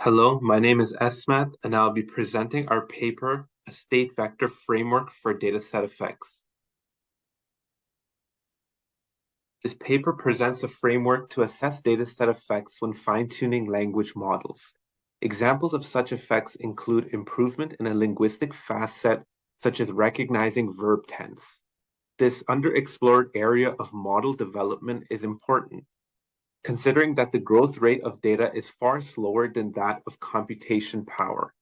Hello, my name is Esmat, and I'll be presenting our paper, A State Vector Framework for Dataset Effects. This paper presents a framework to assess dataset effects when fine-tuning language models. Examples of such effects include improvement in a linguistic facet, such as recognizing verb tense. This underexplored area of model development is important, considering that the growth rate of data is far slower than that of computation power.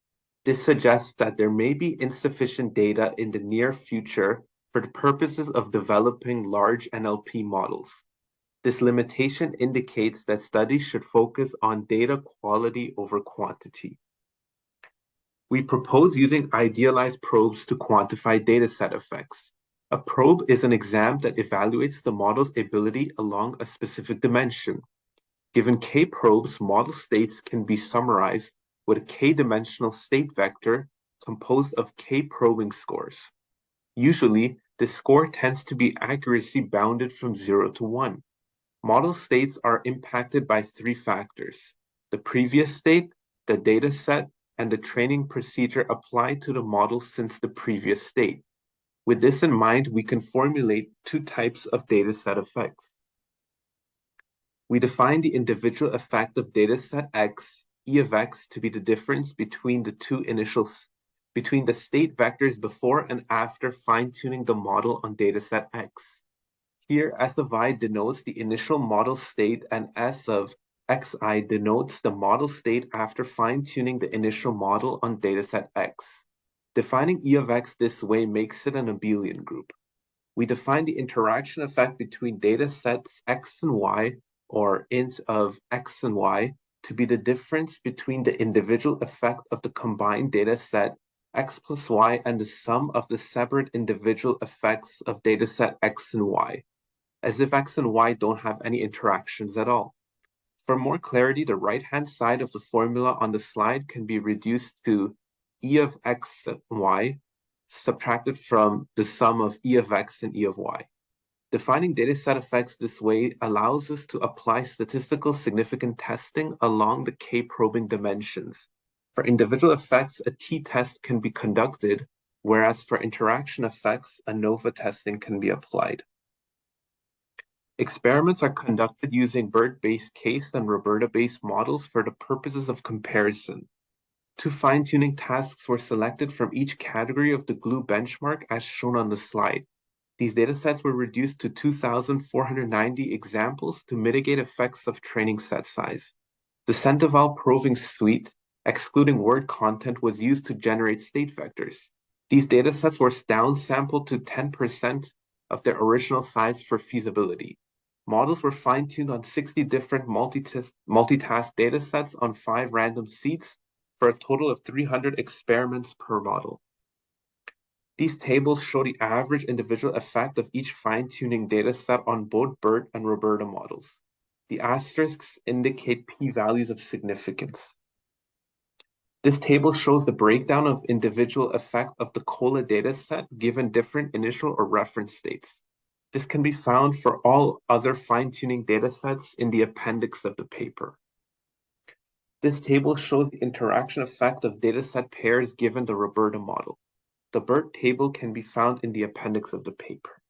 This suggests that there may be insufficient data in the near future for the purposes of developing large NLP models. This limitation indicates that studies should focus on data quality over quantity. We propose using idealized probes to quantify dataset effects. A probe is an exam that evaluates the model's ability along a specific dimension. Given k probes, model states can be summarized with a k-dimensional state vector composed of k probing scores. Usually, this score tends to be accuracy bounded from 0 to 1. Model states are impacted by three factors: the previous state, the data set, and the training procedure applied to the model since the previous state. With this in mind, we can formulate two types of dataset effects. We define the individual effect of dataset X, E of X, to be the difference between the between the state vectors before and after fine-tuning the model on dataset X. Here, S of I denotes the initial model state and S of Xi denotes the model state after fine-tuning the initial model on dataset X. Defining E of X this way makes it an abelian group. We define the interaction effect between datasets X and Y, or int of X and Y, to be the difference between the individual effect of the combined dataset X plus Y and the sum of the separate individual effects of dataset X and Y, as if X and Y don't have any interactions at all. For more clarity, the right-hand side of the formula on the slide can be reduced to E of X and Y subtracted from the sum of E of X and E of Y. Defining dataset effects this way allows us to apply statistical significant testing along the k-probing dimensions. For individual effects, a t-test can be conducted, whereas for interaction effects, ANOVA testing can be applied. Experiments are conducted using BERT-based case and Roberta-based models for the purposes of comparison. Two fine-tuning tasks were selected from each category of the GLUE benchmark as shown on the slide. These datasets were reduced to 2,490 examples to mitigate effects of training set size. The Centival probing suite, excluding word content, was used to generate state vectors. These datasets were downsampled to 10% of their original size for feasibility. Models were fine-tuned on 60 different multitask datasets on 5 random seeds for a total of 300 experiments per model. These tables show the average individual effect of each fine-tuning dataset on both BERT and Roberta models. The asterisks indicate p-values of significance. This table shows the breakdown of individual effect of the COLA dataset given different initial or reference states. This can be found for all other fine-tuning datasets in the appendix of the paper. This table shows the interaction effect of dataset pairs given the Roberta model. The BERT table can be found in the appendix of the paper.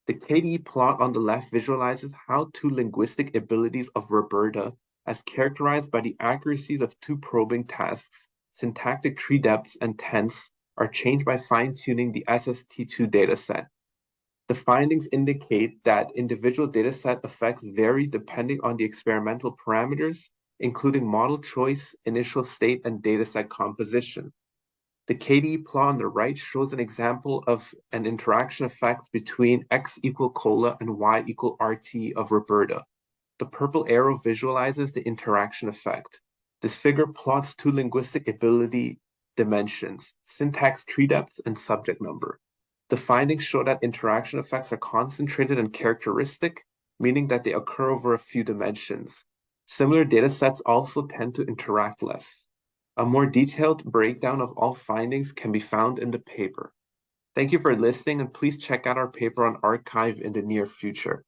The KDE plot on the left visualizes how two linguistic abilities of Roberta, as characterized by the accuracies of two probing tasks, syntactic tree depths, and tense, are changed by fine-tuning the SST2 dataset. The findings indicate that individual dataset effects vary depending on the experimental parameters, including model choice, initial state, and dataset composition. The KDE plot on the right shows an example of an interaction effect between X equal COLA and Y equal RT of Roberta. The purple arrow visualizes the interaction effect. This figure plots two linguistic ability dimensions, syntax tree depth and subject number. The findings show that interaction effects are concentrated and characteristic, meaning that they occur over a few dimensions. Similar datasets also tend to interact less. A more detailed breakdown of all findings can be found in the paper. Thank you for listening, and please check out our paper on arXiv in the near future.